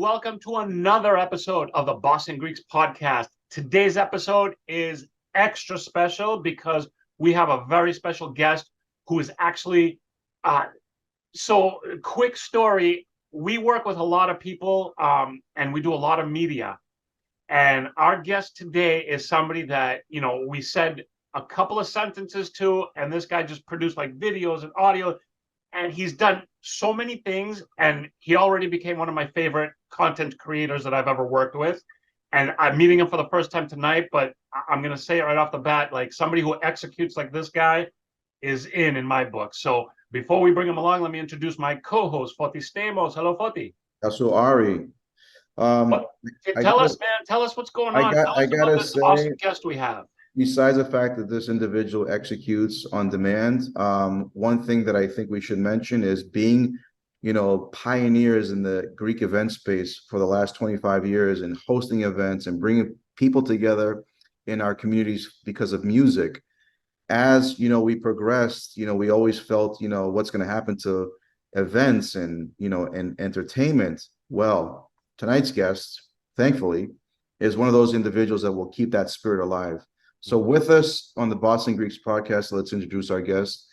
welcome to another episode of the Boston Greeks podcast. Today's episode is extra special because we have a very special guest who is actually, quick story. We work with a lot of people and we do a lot of media. And our guest today is somebody that, we said a couple of sentences to, and this guy just produced like videos and audio. And he's done so many things, and he already became one of my favorite content creators that I've ever worked with. And I'm meeting him for the first time tonight, but I'm going to say it right off the bat, like somebody who executes like this guy is in my book. So before we bring him along, let me introduce my co-host, Foti Stamos. Hello, Foti. So Ari, What, I tell gotta, us, man, tell us what's going I on. got, Tell I us about gotta this say, awesome guest we have. besides the fact that this individual executes on demand, one thing that I think we should mention is being, pioneers in the Greek event space for the last 25 years and hosting events and bringing people together in our communities because of music. As we progressed, we always felt, what's going to happen to events and entertainment. Well, tonight's guest, thankfully, is one of those individuals that will keep that spirit alive. So with us on the Boston Greeks podcast, let's introduce our guest,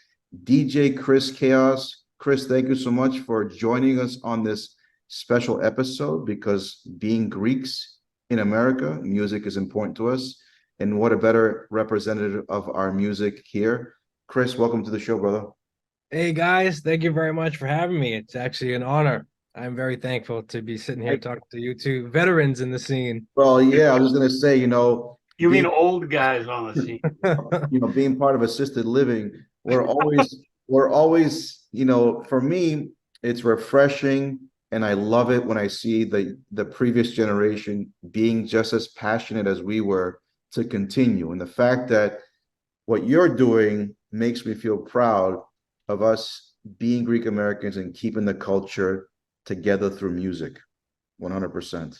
DJ Chris Kaos. Chris, thank you so much for joining us on this special episode because being Greeks in America, music is important to us. And what a better representative of our music here. Chris, welcome to the show, brother. Hey guys, thank you very much for having me. It's actually an honor. I'm very thankful to be sitting here talking to you two veterans in the scene. Well, yeah, I was gonna say, You mean being old guys on the scene? being part of assisted living, we're always, for me, it's refreshing and I love it when I see the previous generation being just as passionate as we were to continue. And the fact that what you're doing makes me feel proud of us being Greek Americans and keeping the culture together through music. 100%.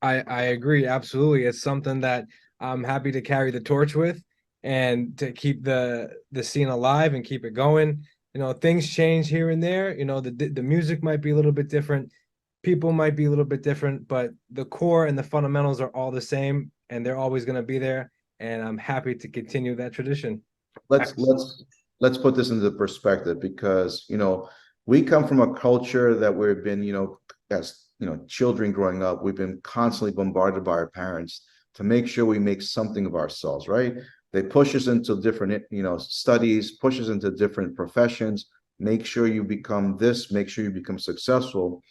I agree, absolutely. It's something that I'm happy to carry the torch with and to keep the scene alive and keep it going. Things change here and there. The music might be a little bit different, people might be a little bit different, but the core and the fundamentals are all the same, and they're always going to be there. And I'm happy to continue that tradition. Let's put this into perspective because we come from a culture that we've been as children growing up, we've been constantly bombarded by our parents to make sure we make something of ourselves, right? They push us into different studies, push us into different professions, make sure you become this, make sure you become successful.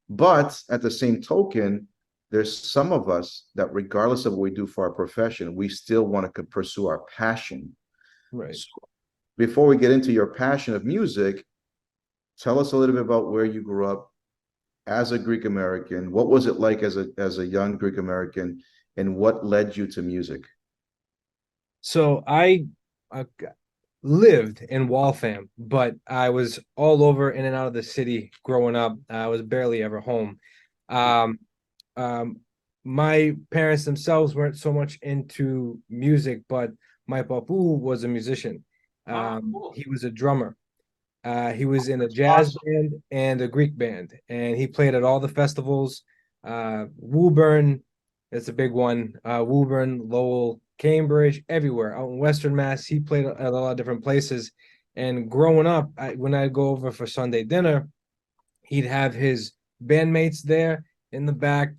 But at the same token, there's some of us that regardless of what we do for our profession, we still want to pursue our passion. Right. So before we get into your passion of music, tell us a little bit about where you grew up as a Greek American. What was it like as a young Greek American, and what led you to music? So I lived in Waltham, but I was all over in and out of the city growing up. I was barely ever home. Um, my parents themselves weren't so much into music, but my papu was a musician. Cool. He was a drummer. He was in a jazz band and a Greek band, and he played at all the festivals. Woburn, that's a big one. Woburn, Lowell, Cambridge, everywhere out in Western Mass. He played at a lot of different places. And growing up, when I'd go over for Sunday dinner, he'd have his bandmates there in the back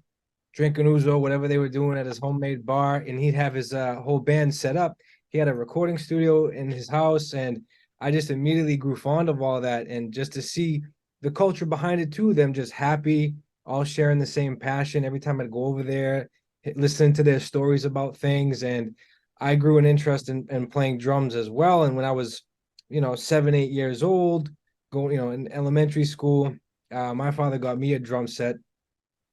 drinking ouzo, whatever they were doing at his homemade bar, and he'd have his whole band set up. He had a recording studio in his house, and I just immediately grew fond of all that. And just to see the culture behind it too, them just happy, all sharing the same passion. Every time I'd go over there, listen to their stories about things, and I grew an interest in playing drums as well. And when I was, 7, 8 years old, going, in elementary school, my father got me a drum set,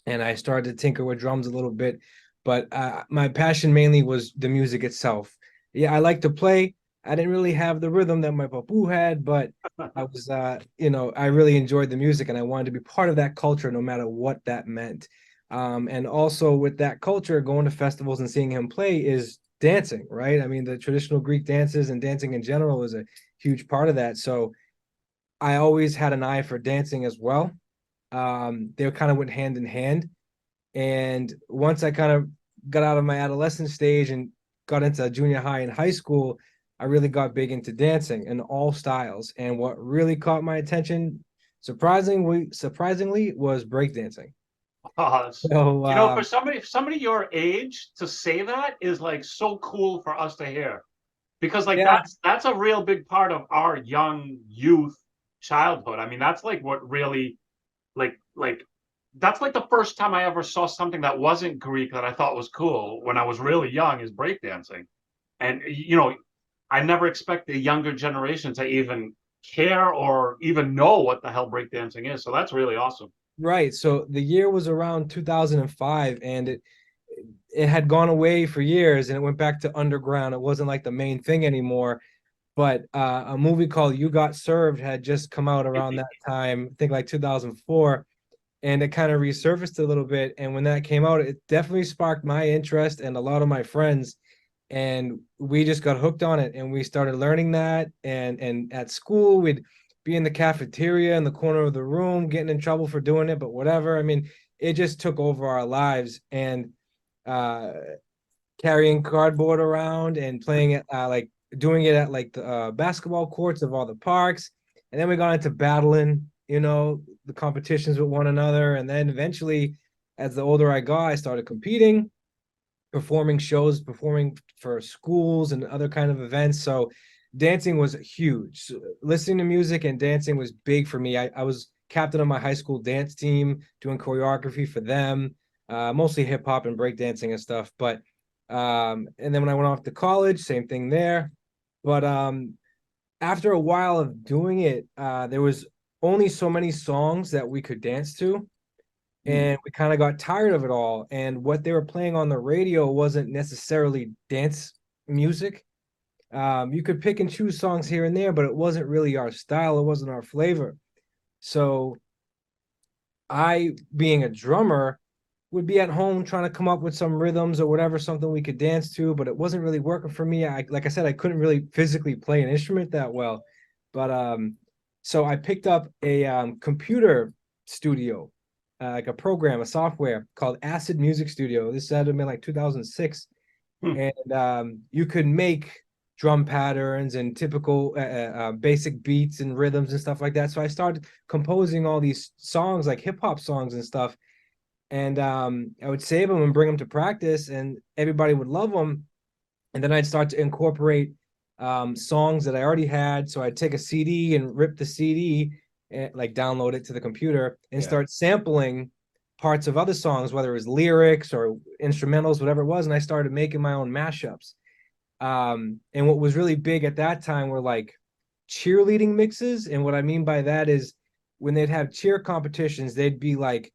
and I started to tinker with drums a little bit. But my passion mainly was the music itself. Yeah, I like to play. I didn't really have the rhythm that my papu had, but I was, I really enjoyed the music, and I wanted to be part of that culture, no matter what that meant. And also with that culture, going to festivals and seeing him play is dancing, right? I mean, the traditional Greek dances and dancing in general is a huge part of that. So I always had an eye for dancing as well. They kind of went hand in hand. And once I kind of got out of my adolescent stage and got into junior high and high school, I really got big into dancing in all styles. And what really caught my attention, surprisingly, was breakdancing. So For somebody your age to say that is like so cool for us to hear, because like yeah, that's a real big part of our young youth childhood. I mean, that's like what really like that's like the first time I ever saw something that wasn't Greek that I thought was cool when I was really young is breakdancing. And I never expect the younger generation to even care or even know what the hell breakdancing is. So that's really awesome. right. So the year was around 2005, and it had gone away for years, and it went back to underground. It wasn't like the main thing anymore. But a movie called You Got Served had just come out around that time, I think like 2004, and it kind of resurfaced a little bit. And when that came out, it definitely sparked my interest and a lot of my friends. And we just got hooked on it, and we started learning that. And at school, we'd be in the cafeteria in the corner of the room, getting in trouble for doing it, but whatever. I mean, it just took over our lives. And uh, carrying cardboard around and playing it like doing it at like the basketball courts of all the parks. And then we got into battling, the competitions with one another. And then eventually, as the older I got, I started competing, performing shows, performing for schools and other kind of events. So dancing was huge. So listening to music and dancing was big for me. I was captain of my high school dance team, doing choreography for them, mostly hip hop and breakdancing and stuff. But and then when I went off to college, same thing there. But after a while of doing it, there was only so many songs that we could dance to, and we kind of got tired of it all. And what they were playing on the radio wasn't necessarily dance music. You could pick and choose songs here and there, but it wasn't really our style. It wasn't our flavor. So I, being a drummer, would be at home trying to come up with some rhythms or whatever, something we could dance to, but it wasn't really working for me. Like I said, I couldn't really physically play an instrument that well. But so I picked up a computer studio, like a program, a software called Acid Music Studio. This had been like 2006. And you could make drum patterns and typical basic beats and rhythms and stuff like that. So I started composing all these songs, like hip hop songs and stuff. And I would save them and bring them to practice, and everybody would love them. And then I'd start to incorporate songs that I already had. So I'd take a CD and rip the CD and like download it to the computer and start sampling parts of other songs, whether it was lyrics or instrumentals, whatever it was. And I started making my own mashups. And what was really big at that time were like cheerleading mixes. And what I mean by that is when they'd have cheer competitions, they'd be like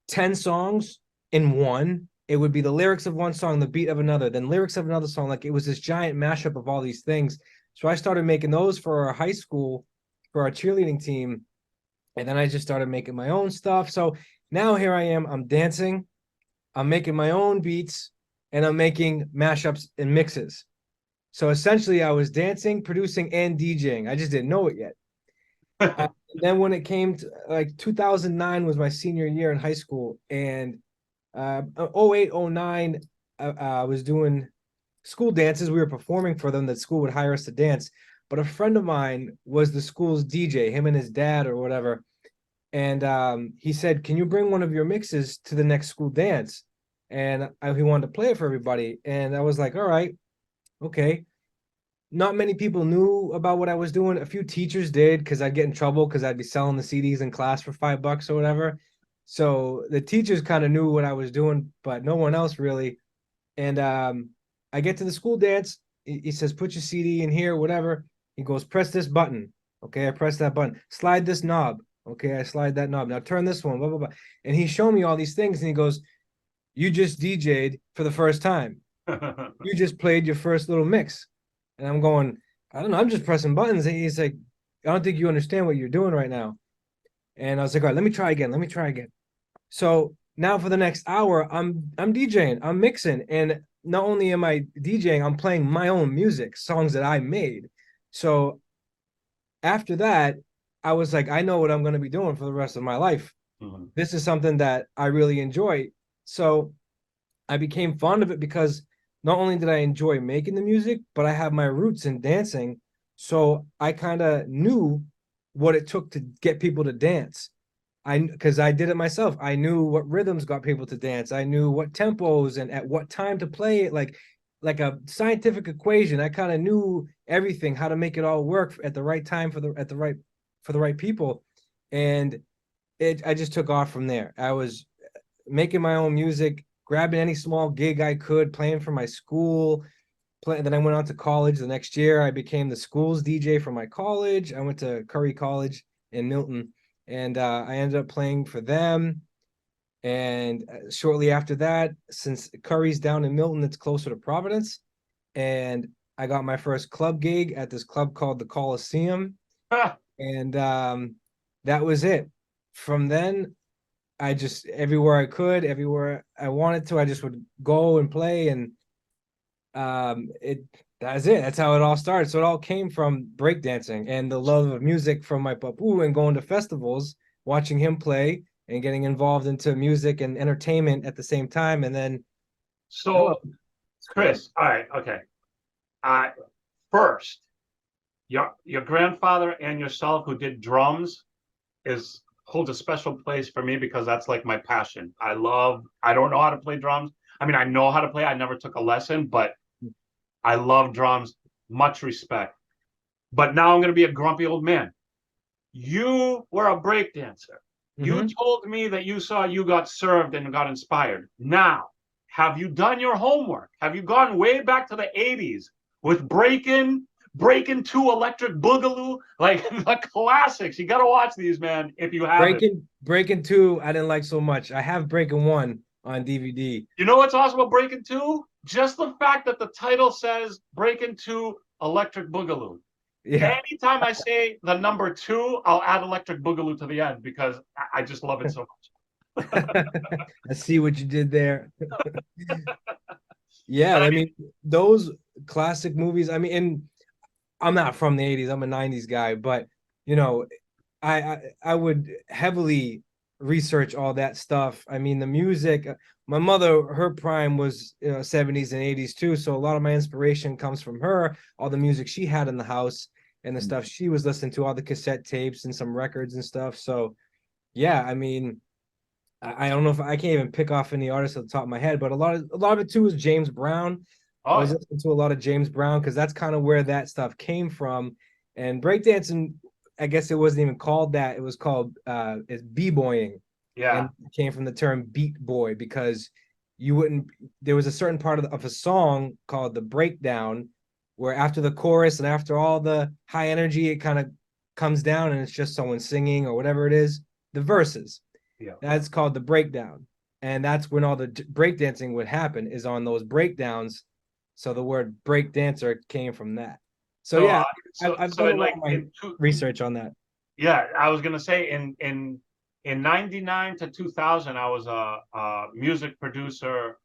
10 songs in one. It would be the lyrics of one song, the beat of another, then lyrics of another song. Like it was this giant mashup of all these things. So I started making those for our high school, for our cheerleading team. And then I just started making my own stuff. So now here I am, I'm dancing, I'm making my own beats, and I'm making mashups and mixes. So essentially, I was dancing, producing, and DJing. I just didn't know it yet. Then when it came to like 2009 was my senior year in high school, and 08, 09, I was doing school dances. We were performing for them. That school would hire us to dance. But a friend of mine was the school's DJ, him and his dad or whatever. And he said, "Can you bring one of your mixes to the next school dance?" And he wanted to play it for everybody. And I was like, all right, okay. Not many people knew about what I was doing. A few teachers did because I'd get in trouble because I'd be selling the CDs in class for $5 or whatever. So the teachers kind of knew what I was doing, but no one else really. And I get to the school dance. He says, "Put your CD in here, whatever." He goes, "Press this button." Okay, I press that button. "Slide this knob." Okay, I slide that knob. "Now turn this one, blah, blah, blah." And he showed me all these things, and he goes, "You just DJ'd for the first time. You just played your first little mix." And I'm going, "I don't know, I'm just pressing buttons." And he's like, "I don't think you understand what you're doing right now." And I was like, "All right, let me try again. Let me try again." So now for the next hour, I'm DJing, I'm mixing. And not only am I DJing, I'm playing my own music, songs that I made. So after that, I was like, I know what I'm going to be doing for the rest of my life. Mhm. This is something that I really enjoy. So I became fond of it because not only did I enjoy making the music, but I have my roots in dancing. So I kind of knew what it took to get people to dance. Because I did it myself. I knew what rhythms got people to dance. I knew what tempos and at what time to play it, like a scientific equation. I kind of knew everything, how to make it all work at the right time for the right people. And I just took off from there. I was making my own music, grabbing any small gig I could, playing for my school. Then I went on to college. The next year, I became the school's DJ for my college. I went to Curry College in Milton, and I ended up playing for them. And shortly after that, since Curry's down in Milton, it's closer to Providence, and I got my first club gig at this club called the Coliseum, and that was it. From then, I just everywhere I could, everywhere I wanted to, I just would go and play, and it that's it. That's how it all started. So it all came from breakdancing and the love of music from my papu and going to festivals, watching him play and getting involved into music and entertainment at the same time. And then hello. So, Chris, all right, okay. Uh, First, your grandfather and yourself who did drums is holds a special place for me because that's like my passion. I don't know how to play drums. I mean, I know how to play. I never took a lesson, but I love drums. Much respect. But now I'm going to be a grumpy old man. You were a break dancer. You Mhm. told me that you saw You Got Served and got inspired. Now, have you done your homework? Have you gone way back to the 80s with Breaking 2 Electric Boogaloo? Like the classics. You got to watch these, man, if you haven't. Breaking two, I didn't like so much. I have Breaking one on DVD. You know what's awesome about Breaking 2? Just the fact that the title says Breaking 2 Electric Boogaloo. Yeah. Anytime I say the number 2, I'll add Electric Boogaloo to the end because I just love it so much. I see what you did there. Yeah, I mean those classic movies. I mean, and I'm not from the 80s, I'm a 90s guy, but you know, I would heavily research all that stuff. I mean, the music, my mother, her prime was 70s and 80s too, so a lot of my inspiration comes from her, all the music she had in the house and the stuff she was listening to, all the cassette tapes and some records and stuff. So yeah, I mean, I don't know if I can't even pick off any artists at the top of my head, but a lot of it too is James Brown. I Oh, was yeah. listening to a lot of James Brown because that's kind of where that stuff came from. And breakdancing, I guess it wasn't even called that. It was called it's b-boying. And Yeah. it came from the term beat boy because you wouldn't there was a certain part of a song called the breakdown where after the chorus and after all the high energy, it kind of comes down and it's just someone singing or whatever it is, the verses. Yeah. That's called the breakdown. And that's when all the breakdancing would happen is on those breakdowns. So the word breakdancer came from that. So So, yeah, so, I've so done a in lot like of my in two, research on that. yeah, I was gonna say in '99 to 2000, I was a music producer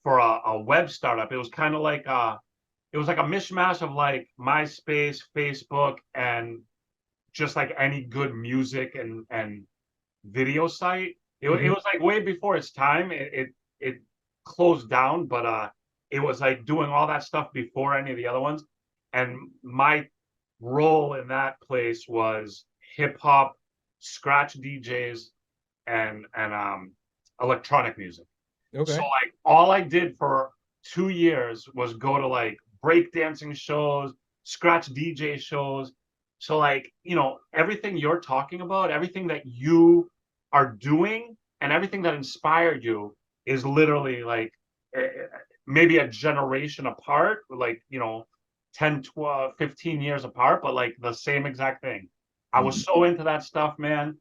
for a web startup. It was like a mishmash of like MySpace, Facebook, and just like any good music and video site. It Mhm. was like way before its time. It closed down, but it was like doing all that stuff before any of the other ones. And my role in that place was hip hop, scratch DJs, and electronic music. So Okay. like all I did for 2 years was go to like breakdancing shows, scratch DJ shows. So like, everything you're talking about, everything that you are doing and everything that inspired you is literally like maybe a generation apart, like, 10, 12, 15 years apart, but like the same exact thing. I was so into that stuff, man.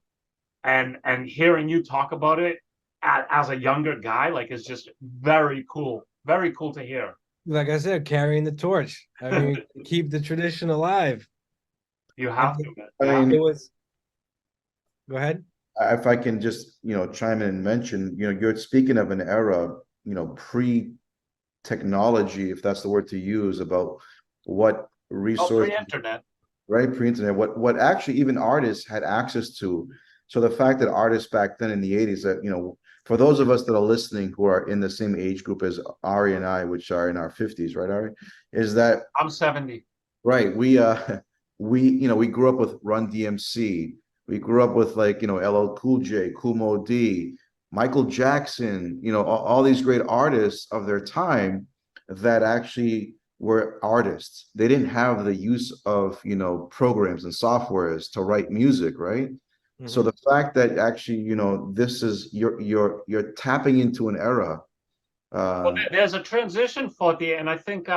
And hearing you talk about it as a younger guy, like, is just very cool to hear. Like I said, carrying the torch. I mean, keep the tradition alive. You I have to, think man. I You have to. it mean, was, go ahead. if I can just, chime in and mention, you're speaking of an era, pre-technology, if that's the word to use, about what Oh, resources, pre-internet. right? Pre-internet, what actually even artists had access to. So the fact that artists back then in the 80s that, you know, for those of us that are listening who are in the same age group as Ari and I, which are in our 50s, right, Ari, is that I'm 70. right? We you know we grew up with Run DMC. We grew up with like LL Cool J, Cool Mo D, Michael Jackson. All these great artists of their time that actually were artists. They didn't have the use of programs and softwares to write music, right? So Mhm. the fact that actually this is you're tapping into an era. Well, uh there's a transition for the, and I think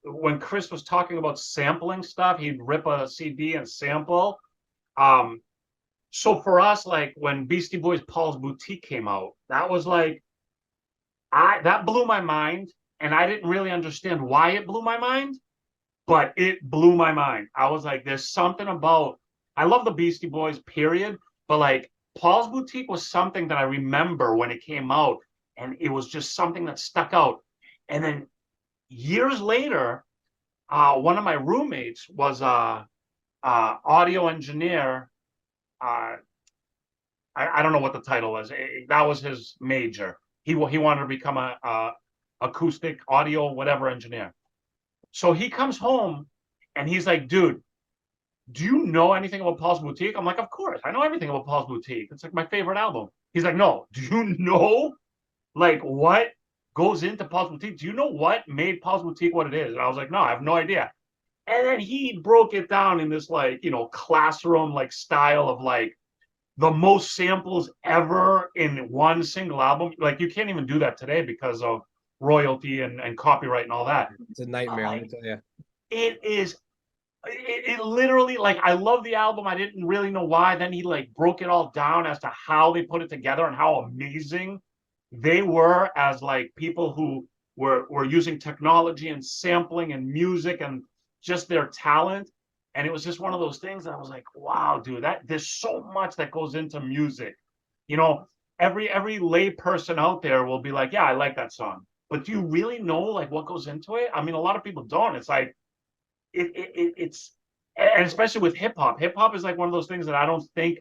when Chris was talking about sampling stuff, he'd rip a CD and sample. Um, so for us, like when Beastie Boys' Paul's Boutique came out, that was like that blew my mind, and I didn't really understand why it blew my mind, but it blew my mind. I was like, there's something about I love the Beastie Boys, period, but like Paul's Boutique was something that I remember when it came out, and it was just something that stuck out. And then years later, one of my roommates was a audio engineer. I don't know what the title was. That was his major. He wanted to become a acoustic audio whatever engineer. So he comes home and he's like, dude, do you know anything about Paul's Boutique? I'm like, of course, I know everything about Paul's Boutique. It's like my favorite album. He's like, no, do you know like what goes into Paul's Boutique? Do you know what made Paul's Boutique what it is? And I was like, no, I have no idea. And then he broke it down in this like, classroom like style of like the most samples ever in one single album. Like you can't even do that today because of royalty and copyright and all that. It's a nightmare, let me Like tell you. it is it literally like I love the album. I didn't really know why. Then he like broke it all down as to how they put it together and how amazing they were as like people who were using technology and sampling and music and just their talent. And it was just one of those things that I was like, wow, dude, that there's so much that goes into music. You know, every lay person out there will be like, yeah, I like that song. But do you really know like what goes into it? I mean, a lot of people don't. It's like it's and especially with hip hop. Hip hop is like one of those things that I don't think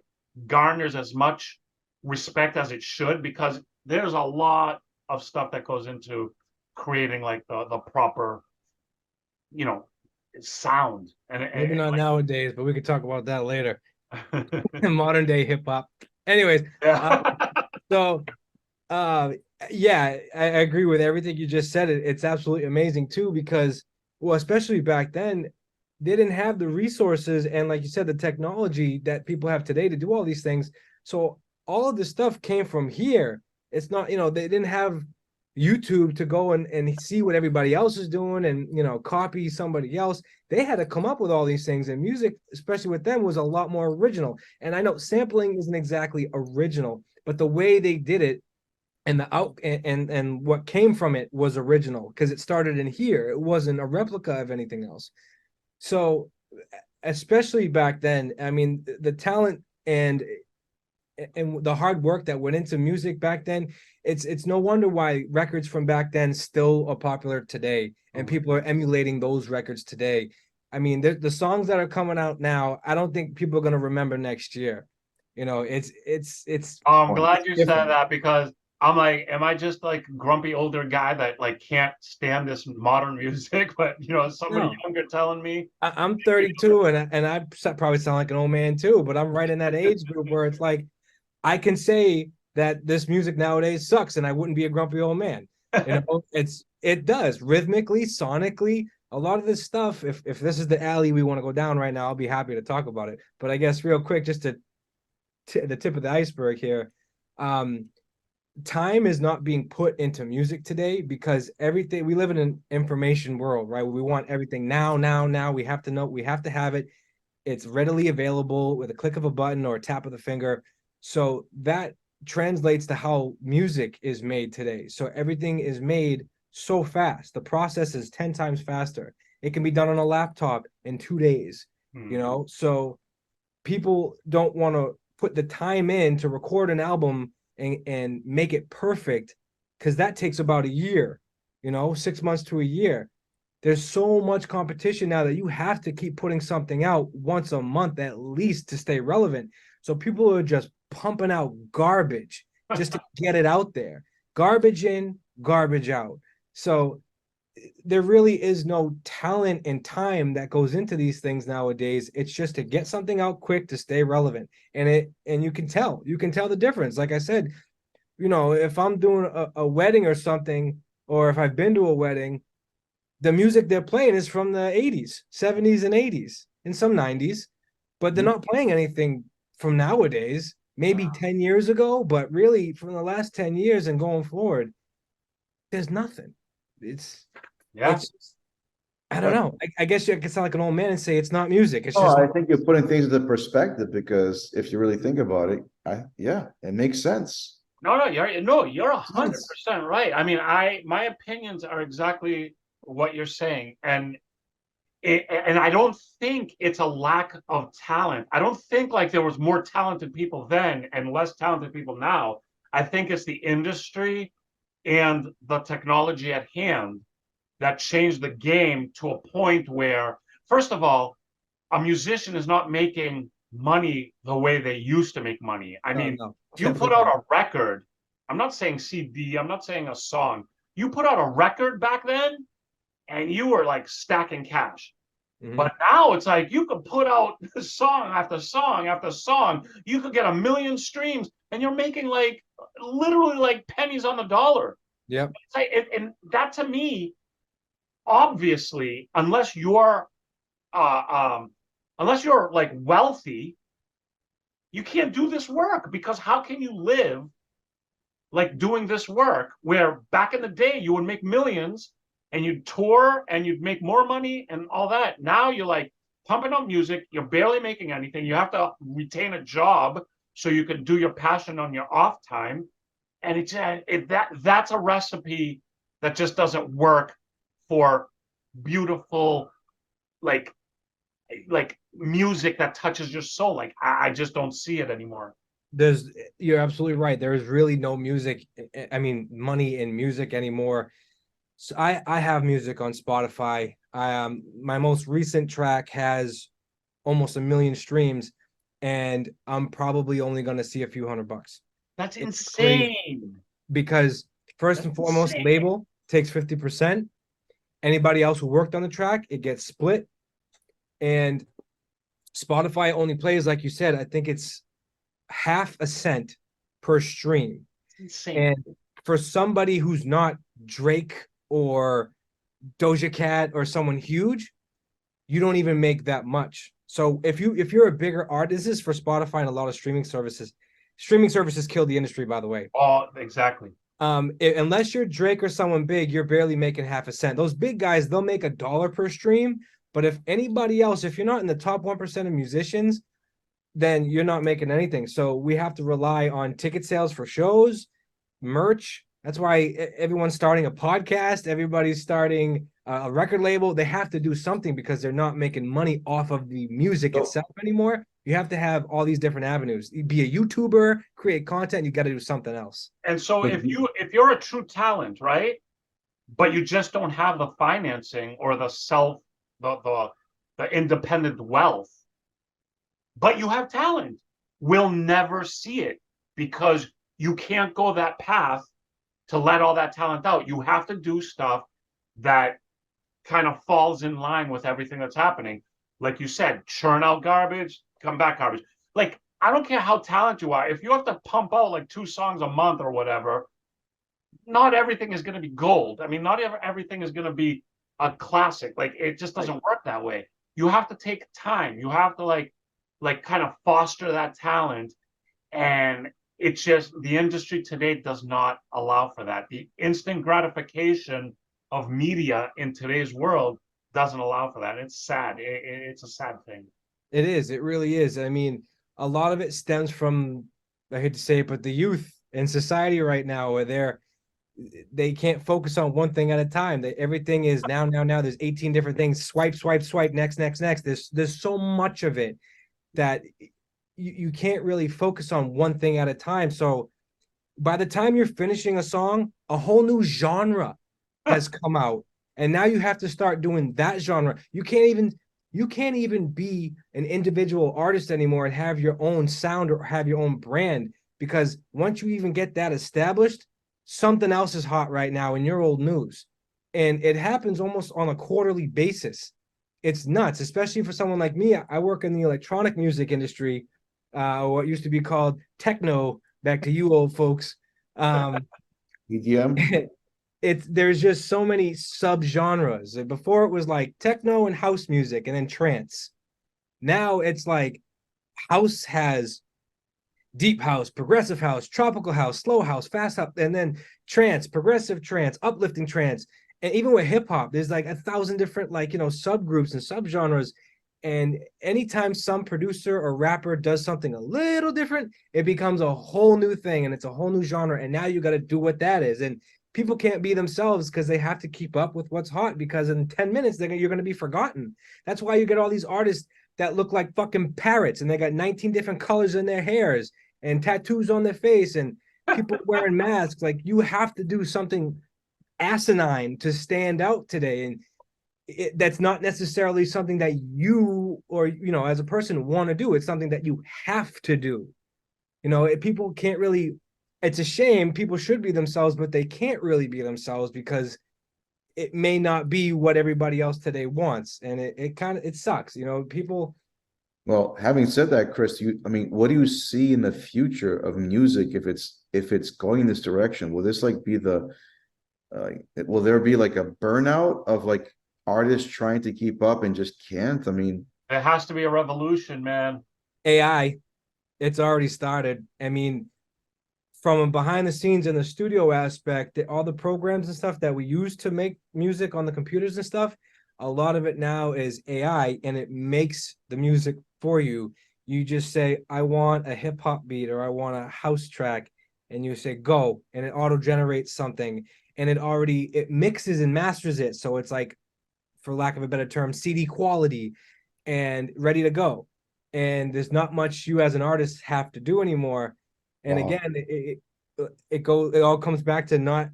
garners as much respect as it should because there's a lot of stuff that goes into creating like the proper, you know, sound Maybe not nowadays, but we could talk about that later. like Modern day hip hop. Anyways, uh, yeah. so uh yeah, I agree with everything you just said. It's absolutely amazing too, because well, especially back then, they didn't have the resources and like you said, the technology that people have today to do all these things. So all of this stuff came from here. It's not, they didn't have YouTube to go and see what everybody else is doing and copy somebody else. They had to come up with all these things, and music, especially with them, was a lot more original. And I know sampling isn't exactly original, but the way they did it and the out and what came from it was original because it started in here. It wasn't a replica of anything else. So especially back then, I mean, the talent and the hard work that went into music back then, it's no wonder why records from back then still are popular today and people are emulating those records today. I mean, the songs that are coming out now, I don't think people are going to remember next year. It's I'm it's glad you said different. that because I'm like, am I just like grumpy older guy that like can't stand this modern music? But somebody No, younger telling me, I'm 32 and I probably sound like an old man too, but I'm right in that age group where it's like I can say that this music nowadays sucks and I wouldn't be a grumpy old man. It does rhythmically, sonically, a lot of this stuff. If this is the alley we want to go down right now, I'll be happy to talk about it. But I guess real quick, just to the tip of the iceberg here, um, time is not being put into music today because everything we live in an information world, right? We want everything now, now, now. We have to know, we have to have it. It's readily available with a click of a button or a tap of the finger. So that translates to how music is made today. So everything is made so fast. The process is 10 times faster. It can be done on a laptop in 2 days, So people don't want to put the time in to record an album and make it perfect because that takes about a year, 6 months to a year. There's so much competition now that you have to keep putting something out once a month at least to stay relevant. So people are just pumping out garbage just to get it out there. Garbage in, garbage out. So there really is no talent and time that goes into these things nowadays. It's just to get something out quick to stay relevant. And you can tell the difference. Like I said, if I'm doing a wedding or something, or if I've been to a wedding, the music they're playing is from the 80s, 70s, and 80s, and some 90s, but they're not playing anything from nowadays, maybe 10 years ago, but really from the last 10 years and going forward, there's nothing. It's I don't know. I guess you could sound like an old man and say it's not music. It's just I think you're putting things into perspective, because if you really think about it, it makes sense. No, you're 100% right. I mean, my opinions are exactly what you're saying, and I don't think it's a lack of talent. I don't think like there was more talented people then and less talented people now. I think it's the industry and the technology at hand that changed the game to a point where, first of all, a musician is not making money the way they used to make money. I mean, you put out a record. I'm not saying CD. I'm not saying a song. You put out a record back then, and you were like stacking cash. Mm-hmm. But now it's like you could put out song after song after song. You could get 1 million streams, and you're making like literally like pennies on the dollar. Yeah. And that to me, obviously, unless you're like wealthy, you can't do this work, because how can you live like doing this work where back in the day you would make millions and you'd tour and you'd make more money and all that? Now you're like pumping out music, you're barely making anything. You have to retain a job so you can do your passion on your off time. And that's a recipe that just doesn't work for beautiful, like music that touches your soul. Like I just don't see it anymore. You're absolutely right. There is really no money in music anymore. So I have music on Spotify. My most recent track has almost 1 million streams, and I'm probably only going to see a few $100. That's insane. Crazy. Because first and foremost, label takes 50%. Anybody else who worked on the track, it gets split. And Spotify only plays, like you said, I think it's half a cent per stream. Insane. And for somebody who's not Drake or Doja Cat or someone huge, you don't even make that much. So if you're a bigger artist, this is for Spotify and a lot of streaming services. Streaming services kill the industry, by the way. Oh, exactly. Unless you're Drake or someone big, you're barely making half a cent. Those big guys, they'll make $1 per stream. But if anybody else, if you're not in the top 1% of musicians, then you're not making anything. So we have to rely on ticket sales for shows, merch. That's why everyone's starting a podcast. Everybody's starting a record label. They have to do something because they're not making money off of the music itself anymore. You have to have all these different avenues. Be a YouTuber, create content. You got to do something else. And so if you're a true talent, right, but you just don't have the financing or the independent wealth, but you have talent, we'll never see it, because you can't go that path to let all that talent out. You have to do stuff that kind of falls in line with everything that's happening. Like you said, churn out garbage, come back garbage. Like, I don't care how talented you are. If you have to pump out like 2 songs a month or whatever, not everything is going to be gold. I mean, not everything is going to be a classic. Like, it just doesn't work that way. You have to take time. You have to like kind of foster that talent. And it's just, the industry today does not allow for that. The instant gratification of media in today's world doesn't allow for that. It's sad. It's a sad thing. It is. It really is. I mean, a lot of it stems from, I hate to say it, but the youth in society right now, where they can't focus on one thing at a time. Everything is now. There's 18 different things. Swipe, next. There's so much of it that you can't really focus on one thing at a time. So by the time you're finishing a song, a whole new genre has come out. And now you have to start doing that genre. You can't even you can't even be an individual artist anymore and have your own sound or have your own brand, because once you even get that established, something else is hot right now in your old news. And it happens almost on a quarterly basis. It's nuts, especially for someone like me. I work in the electronic music industry, what used to be called techno, back to you old folks. EDM. There's just so many subgenres. Before it was like techno and house music and then trance. Now it's like house has deep house, progressive house, tropical house, slow house, fast house, and then trance, progressive trance, uplifting trance. And even with hip hop, there's like 1,000 different subgroups and subgenres. And anytime some producer or rapper does something a little different, it becomes a whole new thing and it's a whole new genre. And now you got to do what that is. And people can't be themselves because they have to keep up with what's hot, because in 10 minutes you're going to be forgotten. That's why you get all these artists that look like fucking parrots and they got 19 different colors in their hairs and tattoos on their face and people wearing masks. Like, you have to do something asinine to stand out today. And that's not necessarily something that you or, as a person want to do. It's something that you have to do. People can't really, it's a shame. People should be themselves, but they can't really be themselves because it may not be what everybody else today wants. And it sucks. People. Well, having said that, Chris, what do you see in the future of music if it's going this direction? Will this be will there be like a burnout of like artists trying to keep up and just can't? It has to be a revolution, man. AI, it's already started. From a behind the scenes in the studio aspect, all the programs and stuff that we use to make music on the computers and stuff, a lot of it now is AI, and it makes the music for you. You just say, I want a hip hop beat or I want a house track, and you say go, and it auto generates something, and it mixes and masters it. So it's like, for lack of a better term, CD quality and ready to go. And there's not much you as an artist have to do anymore. And Wow. again, it all comes back to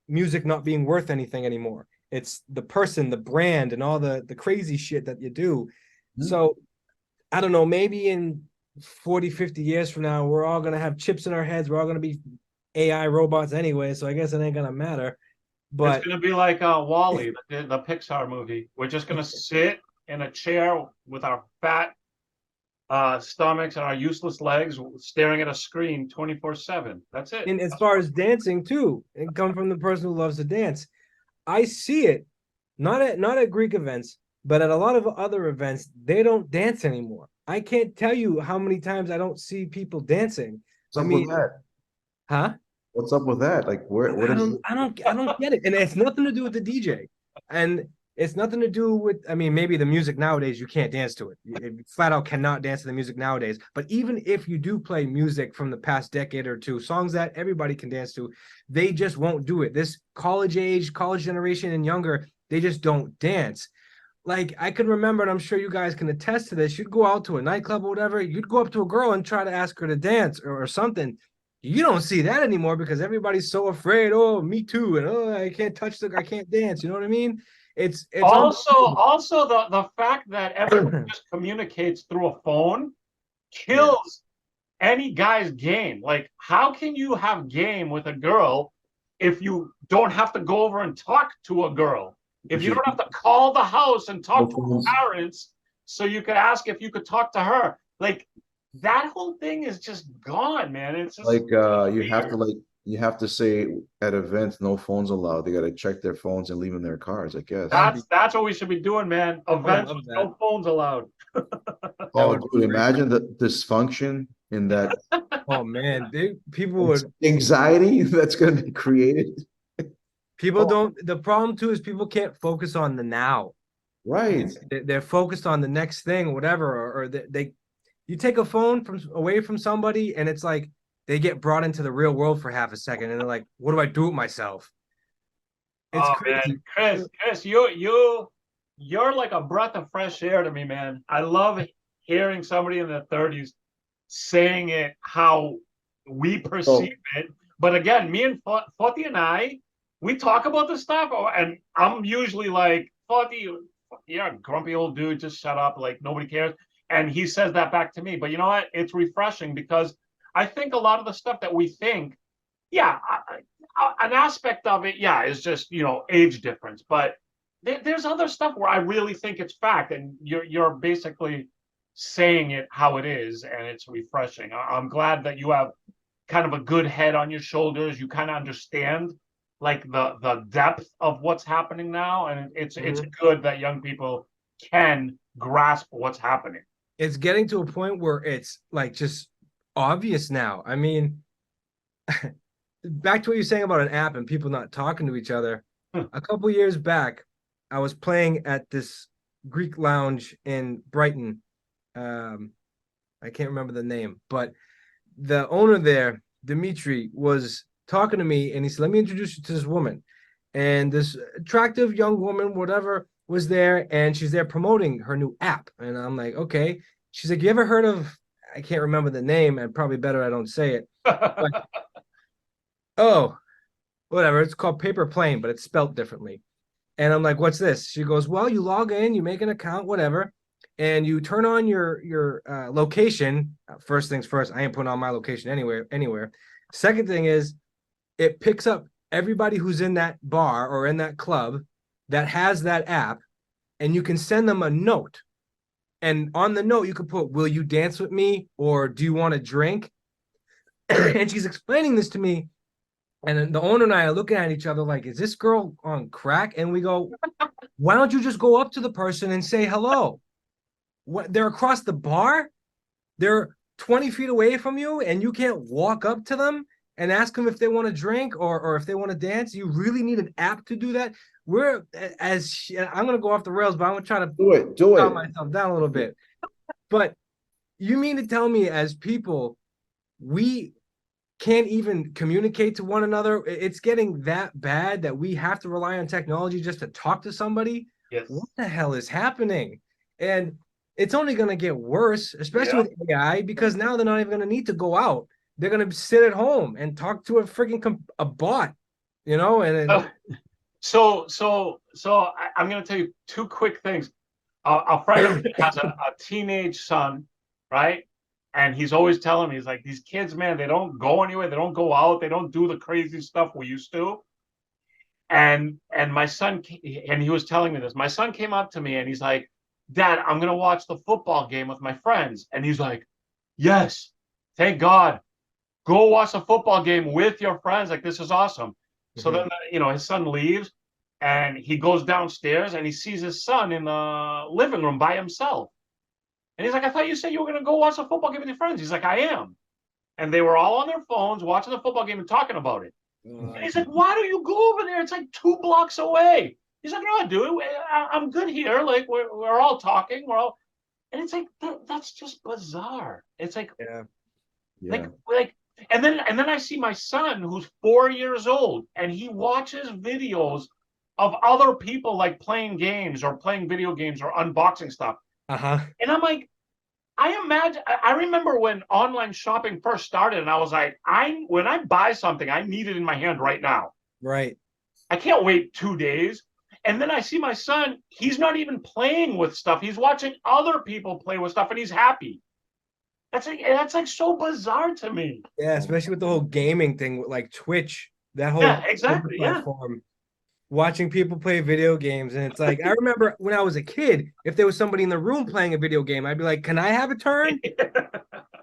music not being worth anything anymore. It's the person, the brand, and all the crazy shit that you do. Mm-hmm. So I don't know, maybe in 40, 50 years from now, we're all going to have chips in our heads. We're all going to be AI robots anyway. So I guess it ain't going to matter. But it's going to be like Wall-E, the Pixar movie. We're just going to sit in a chair with our fat stomachs and our useless legs staring at a screen 24/7. That's it. And as far as dancing too, and come from the person who loves to dance, I see it not at Greek events, but at a lot of other events. They don't dance anymore. I can't tell you how many times I don't see people dancing. What's up with that? Huh? What's up with that? Like, what is? I don't get it, and it's nothing to do with the DJ, and it's nothing to do with. Maybe the music nowadays you can't dance to it. You flat out cannot dance to the music nowadays. But even if you do play music from the past decade or two, songs that everybody can dance to, they just won't do it. This college generation and younger, they just don't dance. Like, I can remember, and I'm sure you guys can attest to this. You'd go out to a nightclub or whatever, you'd go up to a girl and try to ask her to dance or something. You don't see that anymore because everybody's so afraid. Oh, me too, and I can't I can't dance. You know what I mean? It's also the fact that everyone just communicates through a phone kills any guy's game. Like, how can you have game with a girl if you don't have to go over and talk to a girl? If you don't have to call the house and talk to her parents so you could ask if you could talk to her. Like, that whole thing is just gone, man. It's just like you have to say at events, no phones allowed. They got to check their phones and leave in their cars, I guess. That's what we should be doing, man. Events with no phones allowed. Oh, dude, imagine the dysfunction in that. Oh man, people would anxiety that's going to be created. People don't. The problem too is people can't focus on the now. Right. They're focused on the next thing, whatever, or they. You take a phone away from somebody, and it's like they get brought into the real world for half a second, and they're like, "What do I do with myself?" It's crazy. Man. Chris, you're like a breath of fresh air to me, man. I love hearing somebody in their 30s saying it how we perceive it. But again, me and Foti and I, we talk about this stuff, and I'm usually like, Foti, yeah, grumpy old dude, just shut up, like nobody cares. And he says that back to me. But you know what? It's refreshing because I think a lot of the stuff that we think, yeah, an aspect of it, yeah, is just age difference. But there's other stuff where I really think it's fact, and you're basically saying it how it is, and it's refreshing. I'm glad that you have kind of a good head on your shoulders. You kind of understand like the depth of what's happening now, and it's good that young people can grasp what's happening. It's getting to a point where it's like just obvious now. I mean, back to what you're saying about an app and people not talking to each other. A couple years back, I was playing at this Greek lounge in Brighton. I can't remember the name, but the owner there, Dimitri, was talking to me and he said, "Let me introduce you to this woman." And this attractive young woman, whatever, was there, and she's there promoting her new app. And I'm like, okay. She's like, "You ever heard of," I can't remember the name, and probably better I don't say it. But, oh, whatever. It's called Paper Plane, but it's spelt differently. And I'm like, "What's this?" She goes, "Well, you log in, you make an account, whatever, and you turn on your location. First things first, I ain't putting on my location anywhere. Second thing is, it picks up everybody who's in that bar or in that club that has that app, and you can send them a note. And on the note, you could put, 'Will you dance with me?' or 'Do you want a drink?'" And she's explaining this to me. And then the owner and I are looking at each other like, is this girl on crack? And we go, "Why don't you just go up to the person and say hello? What, they're across the bar? They're 20 feet away from you, and you can't walk up to them and ask them if they want a drink or if they want to dance? You really need an app to do that?" I'm going to go off the rails, but I'm going to try to Do calm it. myself down a little bit. But you mean to tell me, as people, we can't even communicate to one another? It's getting that bad that we have to rely on technology just to talk to somebody? Yes. What the hell is happening? And it's only going to get worse, especially with AI, because now they're not even going to need to go out. They're going to sit at home and talk to a freaking a bot, and I'm going to tell you two quick things. A friend of mine has a teenage son, right? And he's always telling me, he's like, "These kids, man, they don't go anywhere. They don't go out. They don't do the crazy stuff we used to." And my son, and he was telling me this. My son came up to me and he's like, "Dad, I'm going to watch the football game with my friends." And he's like, "Yes, thank God. Go watch the football game with your friends. Like, this is awesome." So then, his son leaves and he goes downstairs and he sees his son in the living room by himself. And he's like, "I thought you said you were going to go watch the football game with your friends." He's like, "I am." And they were all on their phones watching the football game and talking about it. And he's like, "Why do you go over there? It's like 2 blocks away." He's like, "No, dude, I'm good here. Like, we're all talking. And it's like, that's just bizarre. It's like, yeah. like, and then I see my son who's 4 years old, and he watches videos of other people like playing games or playing video games or unboxing stuff. And I'm like, I remember when online shopping first started, and I was like, when I buy something, I need it in my hand right now. Right. I can't wait 2 days. And then I see my son, he's not even playing with stuff. He's watching other people play with stuff, and he's happy. That's like so bizarre to me. Yeah, especially with the whole gaming thing with like Twitch, that whole exactly platform. Watching people play video games, and it's like, I remember when I was a kid, if there was somebody in the room playing a video game, I'd be like, "Can I have a turn?"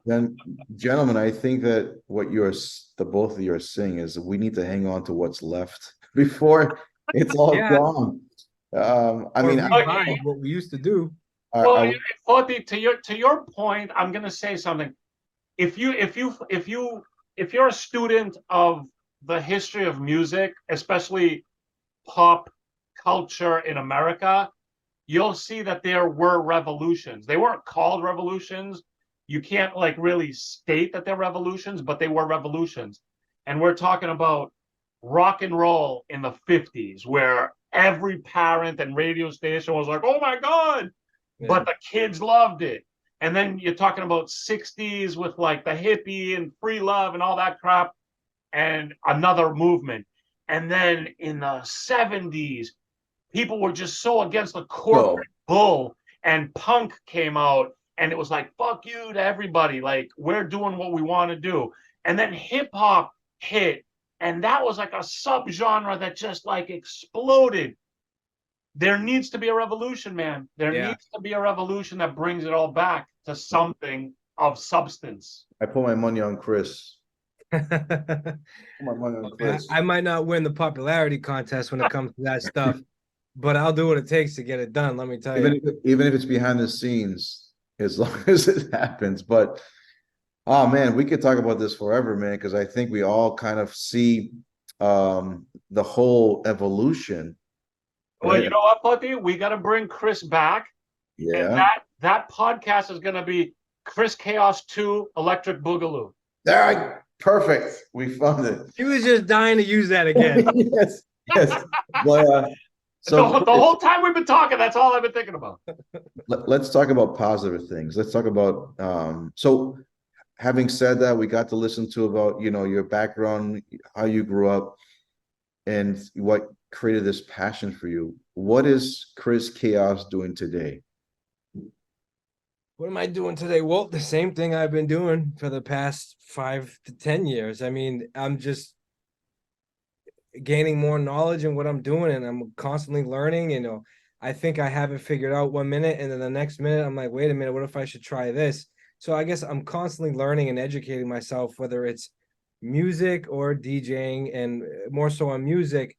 Then, gentlemen, I think that what the both of you are saying is we need to hang on to what's left before it's all gone. I mean, what we used to do. Well, Forty, to your point, I'm going to say something. If you're a student of the history of music, especially pop culture in America, you'll see that there were revolutions. They weren't called revolutions. You can't like really state that they're revolutions, but they were revolutions. And we're talking about rock and roll in the 50s, where every parent and radio station was like, "Oh my God," but the kids loved it. And then you're talking about 60s with like the hippie and free love and all that crap, and another movement. And then in the 70s, people were just so against the corporate bull, and punk came out and it was like, fuck you to everybody. Like, we're doing what we want to do. And then hip hop hit, and that was like a subgenre that just like exploded. There needs to be a revolution, man. There Yeah. needs to be a revolution that brings it all back to something of substance. I put my money on Chris. I Put my money on Chris. might not win the popularity contest when it comes to that stuff, but I'll do what it takes to get it done. Let me tell you. Even if it's behind the scenes, as long as it happens. But oh man, we could talk about this forever, man, because I think we all kind of see the whole evolution. Well, Right? you know what, Puppy? We got to bring Chris back. Yeah. And that podcast is going to be Chris Kaos 2 Electric Boogaloo. Perfect. We found it. He was just dying to use that again. Yes. Yes. But so the whole time we've been talking, that's all I've been thinking about. let's talk about positive things. Let's talk about so having said that, we got to listen to about, you know, your background, how you grew up, and what created this passion for you. What is Chris Kaos doing today? What am I doing today? Well, the same thing I've been doing for the past 5 to 10 years. I mean, I'm just gaining more knowledge in what I'm doing, and I'm constantly learning. You know, I think I have it figured out 1 minute, and then the next minute I'm like, wait a minute, what if I should try this? So I guess I'm constantly learning and educating myself, whether it's music or DJing, and more so on music.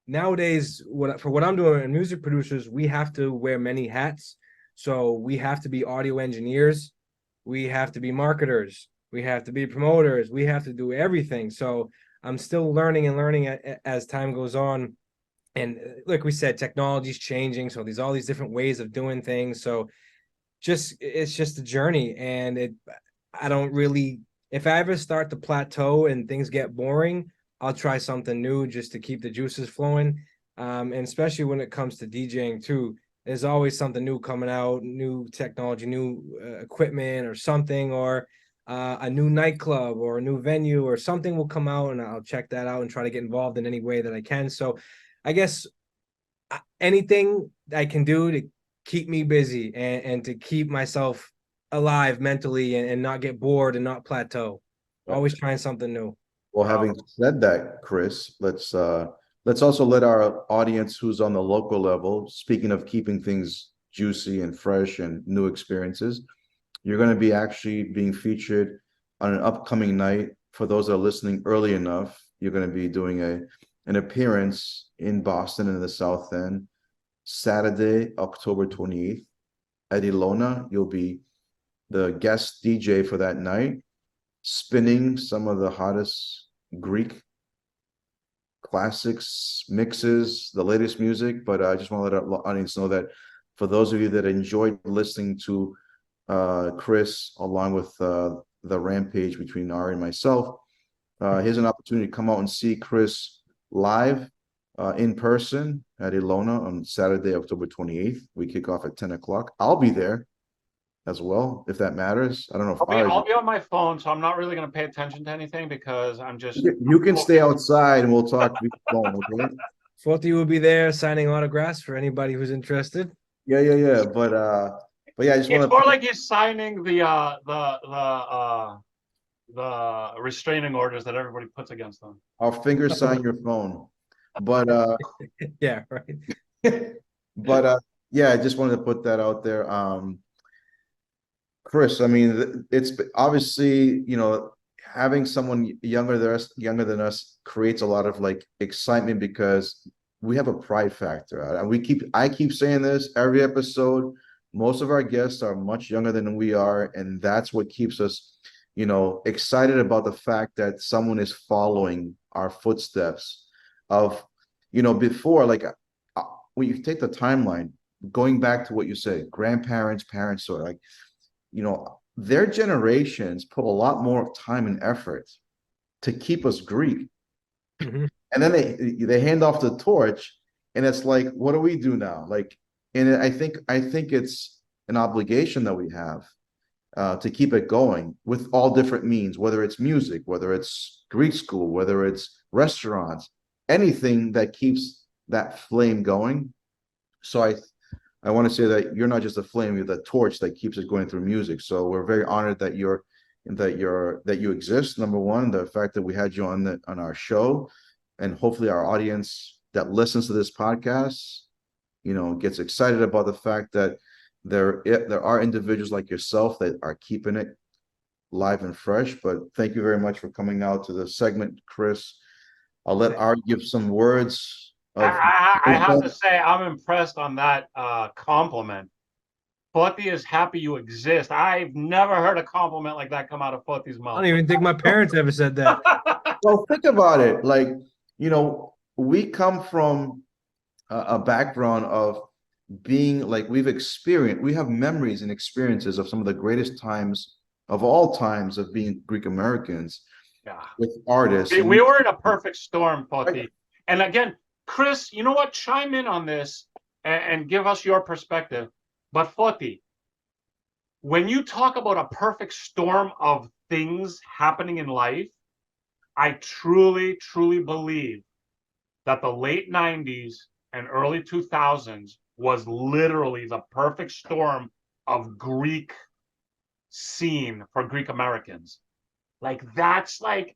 Nowadays, what I'm doing, and music producers, we have to wear many hats. So we have to be audio engineers, we have to be marketers, we have to be promoters, we have to do everything. So I'm still learning and learning as time goes on. And like we said, technology's changing. So there's all these different ways of doing things. So it's just a journey. And I don't really, if I ever start to plateau and things get boring, I'll try something new just to keep the juices flowing. And especially when it comes to DJing too, there's always something new coming out, new technology, new equipment or something, or a new nightclub or a new venue or something will come out, and I'll check that out and try to get involved in any way that I can. So I guess anything I can do to keep me busy and to keep myself alive mentally and not get bored and not plateau. Always trying something new. Well, having said that, Chris, let's also let our audience who's on the local level, speaking of keeping things juicy and fresh and new experiences, you're going to be actually being featured on an upcoming night. For those that are listening early enough, you're going to be doing an appearance in Boston in the South End, Saturday, October 28th at Ilona. You'll be the guest DJ for that night, spinning some of the hottest Greek classics, mixes, the latest music. But I just want to let our audience know that for those of you that enjoyed listening to Chris, along with the rampage between Ari and myself, here's an opportunity to come out and see Chris live in person at Ilona on Saturday, October 28th. We kick off at 10 o'clock. I'll be there as well, if that matters. I don't know if I'll be on my phone, so I'm not really going to pay attention to anything because I'm just. You can stay outside and we'll talk phone, okay? Forty will be there signing autographs for anybody who's interested. Yeah. But yeah, I just want It's to. more like he's signing the restraining orders that everybody puts against them. I'll finger sign your phone, but Yeah, right. but yeah, I just wanted to put that out there. Chris, I mean, it's obviously, you know, having someone younger than us creates a lot of like excitement because we have a pride factor. And I keep saying this every episode. Most of our guests are much younger than we are, and that's what keeps us, you know, excited about the fact that someone is following our footsteps of, you know, before, like when you take the timeline, going back to what you said, grandparents, parents, or like, you know, their generations put a lot more time and effort to keep us Greek. Mhm. And then they hand off the torch, and it's like, what do we do now? Like, and I think it's an obligation that we have to keep it going with all different means, whether it's music, whether it's Greek school, whether it's restaurants, anything that keeps that flame going. So I want to say that you're not just a flame, you're the torch that keeps it going through music. So we're very honored that you exist. Number one, the fact that we had you on our show, and hopefully our audience that listens to this podcast, gets excited about the fact that there are individuals like yourself that are keeping it live and fresh. But thank you very much for coming out to the segment, Chris. I'll let Art give some words of. I have to say, I'm impressed on that compliment. Foti is happy you exist. I've never heard a compliment like that come out of Foti's I mouth. don't even think my parents ever said that. Well, think about it. Like, we come from a background of being like we have memories and experiences of some of the greatest times of all times of being Greek Americans Yeah. with artists. We were in a perfect storm, Foti. And again, Chris, you know what? Chime in on this and give us your perspective. But Foti, when you talk about a perfect storm of things happening in life, I truly, truly believe that the late 90s and early 2000s was literally the perfect storm of Greek scene for Greek Americans. Like, that's like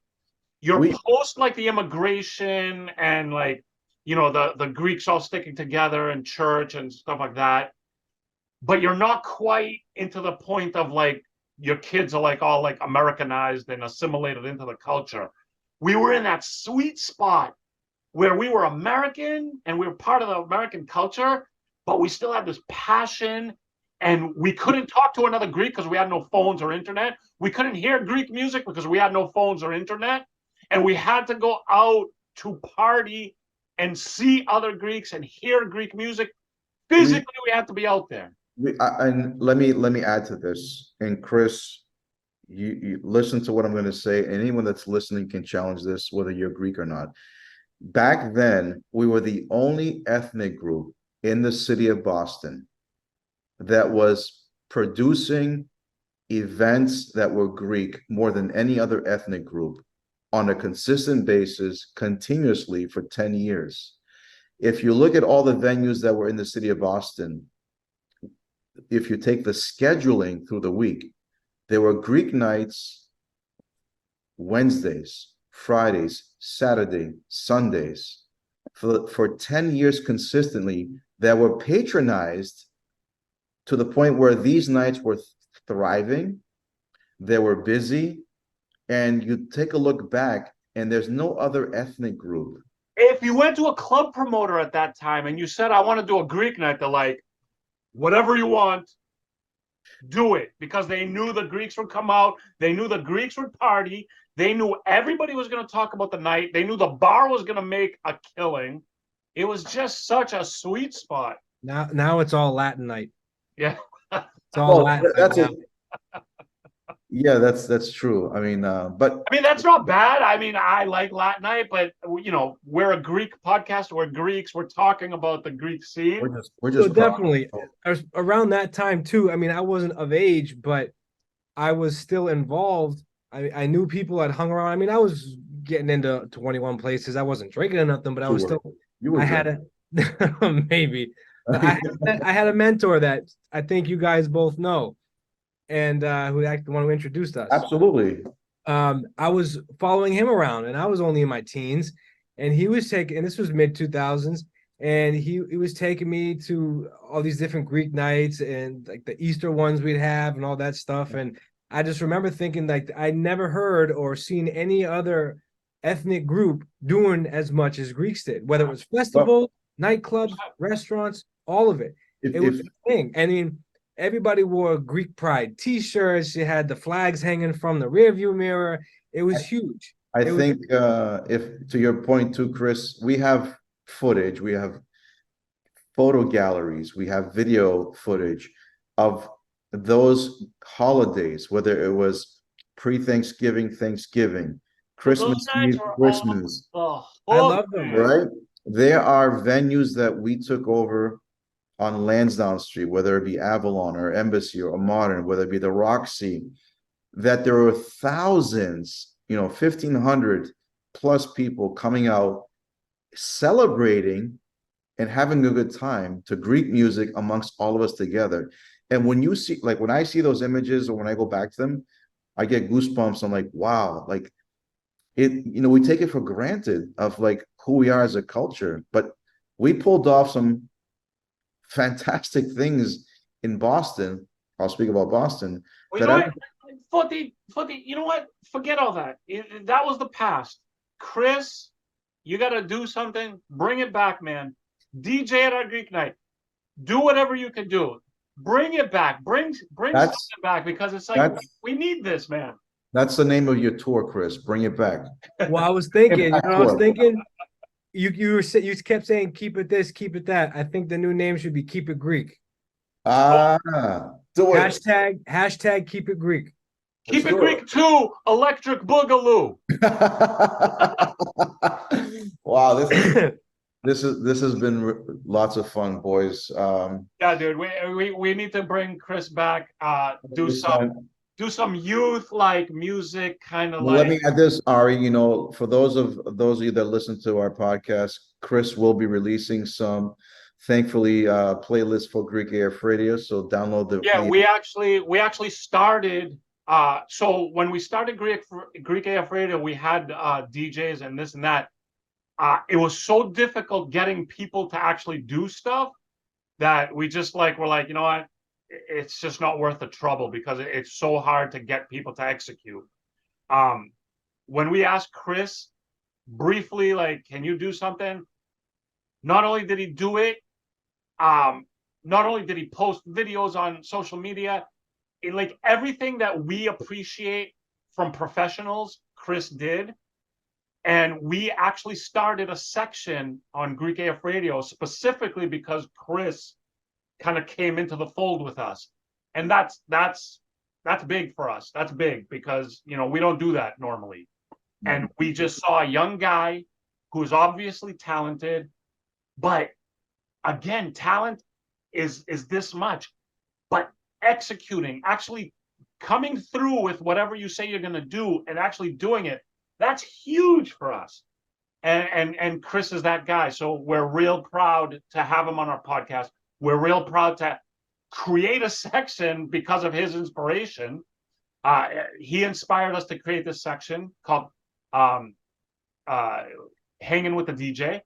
you're post like the immigration and like, the Greeks all sticking together in church and stuff like that. But you're not quite into the point of like your kids are like all like Americanized and assimilated into the culture. We were in that sweet spot where we were American and we were part of the American culture, but we still had this passion, and we couldn't talk to another Greek because we had no phones or internet. We couldn't hear Greek music because we had no phones or internet. And we had to go out to party and see other Greeks and hear Greek music. Physically, we had to be out there. And let me add to this. And Chris, you listen to what I'm going to say. Anyone that's listening can challenge this, whether you're Greek or not. Back then, we were the only ethnic group in the city of Boston that was producing events that were Greek more than any other ethnic group on a consistent basis, continuously for 10 years. If you look at all the venues that were in the city of Boston, if you take the scheduling through the week, there were Greek nights Wednesdays, Fridays, Saturday, Sundays for 10 years consistently, that were patronized to the point where these nights were thriving, they were busy, and you take a look back and there's no other ethnic group. If you went to a club promoter at that time and you said, I want to do a Greek night, they're like, whatever you want, do it, because they knew the Greeks would come out. They knew the Greeks would party. They knew everybody was going to talk about the night. They knew the bar was going to make a killing. It was just such a sweet spot. Now it's all Latin night. Yeah. It's all Latin that's night it. Yeah, that's true. I mean, that's not bad. I mean, I like Latin night, but we're a Greek podcast. We're Greeks. We're talking about the Greek scene. We're just so definitely around that time too. I mean, I wasn't of age, but I was still involved. I knew people that hung around. I mean, I was getting into 21 places. I wasn't drinking or nothing, but I was still. I had a maybe. But I had a mentor that I think you guys both know, and who actually the one who introduced us. Absolutely. I was following him around, and I was only in my teens, and he was taking, and this was mid 2000s, and he was taking me to all these different Greek nights and like the Easter ones we'd have and all that stuff. And I just remember thinking like I never heard or seen any other ethnic group doing as much as Greeks did, whether it was festival, nightclubs, restaurants, all of it. It was a thing. I mean, everybody wore Greek pride t-shirts. You had the flags hanging from the rearview mirror. It was huge. I think if to your point too, Chris, we have footage, we have photo galleries, we have video footage of those holidays, whether it was pre-Thanksgiving, Thanksgiving, Christmas Eve, Christmas. I love them. Right? There are venues that we took over on Lansdowne Street, whether it be Avalon or Embassy or Modern, whether it be the Roxy, that there were thousands, 1,500 plus people coming out celebrating and having a good time to Greek music amongst all of us together. And when you see, like when I see those images or when I go back to them, I get goosebumps. I'm like, wow, like it, we take it for granted of like who we are as a culture, but we pulled off some fantastic things in Boston. I'll speak about Boston Well, you that know I what? You know what? Forget all that. That was the past. Chris, you got to do something. Bring it back, man. DJ at our Greek night. Do whatever you can do. Bring it back. Bring that's something back because it's like that's we need this, man. that's the name of your tour, Chris. Bring it back. Well, I was thinking, Impact I was tour. thinking, you kept saying keep it this, keep it that. I think the new name should be keep it Greek. Ah, do it. Hashtag keep it Greek. Keep Let's it do Greek too. Electric Boogaloo. Wow, this has been lots of fun, boys. Yeah, dude. We need to bring Chris back. Do some youth like music, kind of Well, let like. me add this, Ari. For those of you that listen to our podcast, Chris will be releasing some, thankfully, playlists for Greek AF Radio. So download Yeah, the we actually started. So when we started Greek AF Radio, we had DJs and this and that. It was so difficult getting people to actually do stuff that we just like we're like, you know what? It's just not worth the trouble because it's so hard to get people to execute. Um, when we asked Chris briefly, like, can you do something? Not only did he do it, um, not only did he post videos on social media, like everything that we appreciate from professionals, Chris did. And we actually started a section on Greek AF Radio specifically because Chris kind of came into the fold with us. And that's big for us. That's big because we don't do that normally. And we just saw a young guy who's obviously talented, but again, talent is this much, but executing, actually coming through with whatever you say you're going to do and actually doing it, that's huge for us. And Chris is that guy. So we're real proud to have him on our podcast. We're real proud to create a section because of his inspiration. He inspired us to create this section called Hanging with the DJ.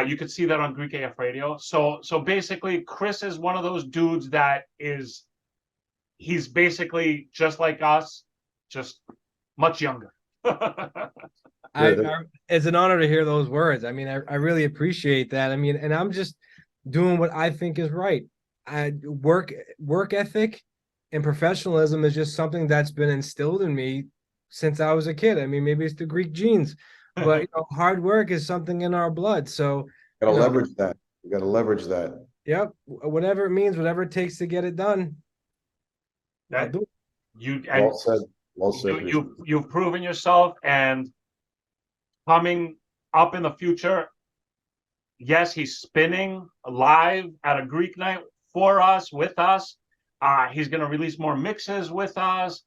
You could see that on Greek AF Radio. So basically, Chris is one of those dudes that he's basically just like us, just much younger. It's an honor to hear those words. I mean, I really appreciate that. I mean, and I'm just doing what I think is right. Work ethic and professionalism is just something that's been instilled in me since I was a kid. I mean, maybe it's the Greek genes, but hard work is something in our blood. So gotta leverage that. You gotta leverage that. Yep, whatever it means, whatever it takes to get it done. That do it. Well said. Well said. You've proven yourself, and coming up in the future, yes, he's spinning live at a Greek night for us, with us. He's going to release more mixes with us,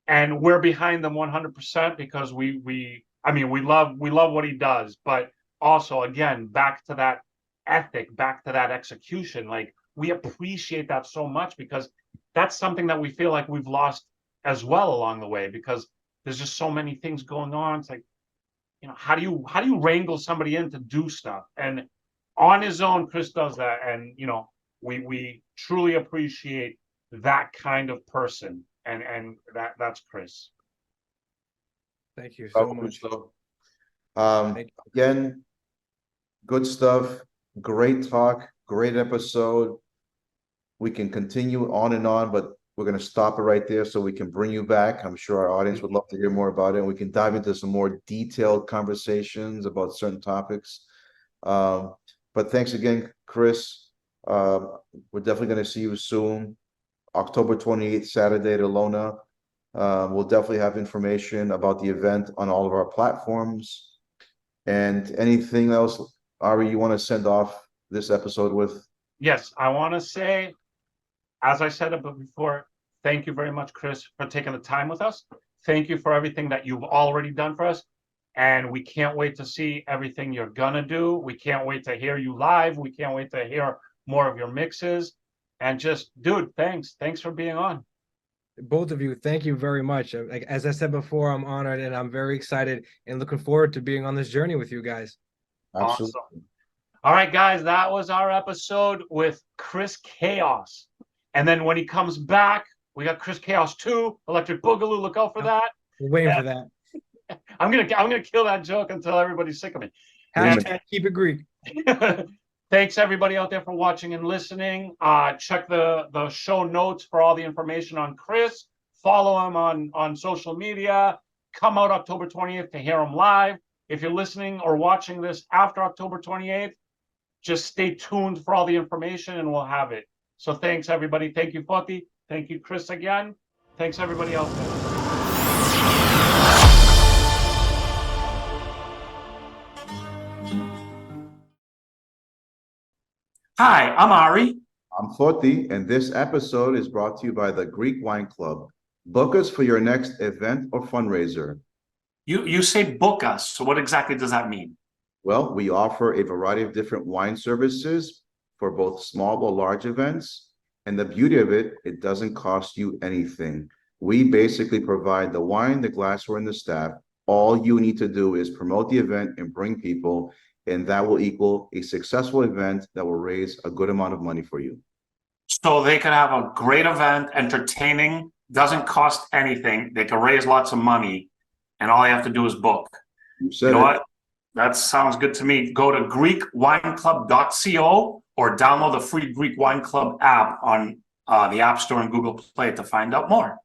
and we're behind them 100% because we love what he does, but also again back to that ethic, back to that execution. Like we appreciate that so much because that's something that we feel like we've lost as well along the way because there's just so many things going on. It's like, how do you wrangle somebody in to do stuff? And on his own, Chris does that, and we truly appreciate that kind of person, and that's Chris. Thank you so much. Again, good stuff. Great talk. Great episode. We can continue on and on, but we're going to stop it right there so we can bring you back. I'm sure our audience would love to hear more about it. And we can dive into some more detailed conversations about certain topics. But thanks again, Chris. We're definitely going to see you soon. October 28th, Saturday at Alona. We'll definitely have information about the event on all of our platforms. And anything else, Ari, you want to send off this episode with? Yes, I want to say, as I said before, thank you very much, Chris, for taking the time with us. Thank you for everything that you've already done for us. And we can't wait to see everything you're gonna do. We can't wait to hear you live. We can't wait to hear more of your mixes. And just, dude, thanks for being on. Both of you, thank you very much. Like as I said before, I'm honored and I'm very excited and looking forward to being on this journey with you guys. Absolutely. Awesome. All right, guys, that was our episode with Chris Kaos. And then when he comes back, we got Chris Kaos 2, Electric Boogaloo. Look out for that. We're waiting for that. I'm gonna kill that joke until everybody's sick of me. Hashtag keep it Greek. Thanks everybody out there for watching and listening. Check the show notes for all the information on Chris. Follow him on social media. Come out October 28th to hear him live. If you're listening or watching this after October 28th, just stay tuned for all the information and we'll have it. So thanks everybody. Thank you, Foti. Thank you, Chris, again. Thanks everybody out there. Hi, I'm Ari. I'm Foti, and this episode is brought to you by the Greek Wine Club. Book us for your next event or fundraiser. You say book us, so what exactly does that mean? Well, we offer a variety of different wine services for both small or large events. And the beauty of it, it doesn't cost you anything. We basically provide the wine, the glassware, and the staff. All you need to do is promote the event and bring people, and that will equal a successful event that will raise a good amount of money for you. So they could have a great event, entertaining, doesn't cost anything. They can raise lots of money, and all they have to do is book. You know what? That sounds good to me. Go to GreekWineClub.co or download the free Greek Wine Club app on the App Store and Google Play to find out more.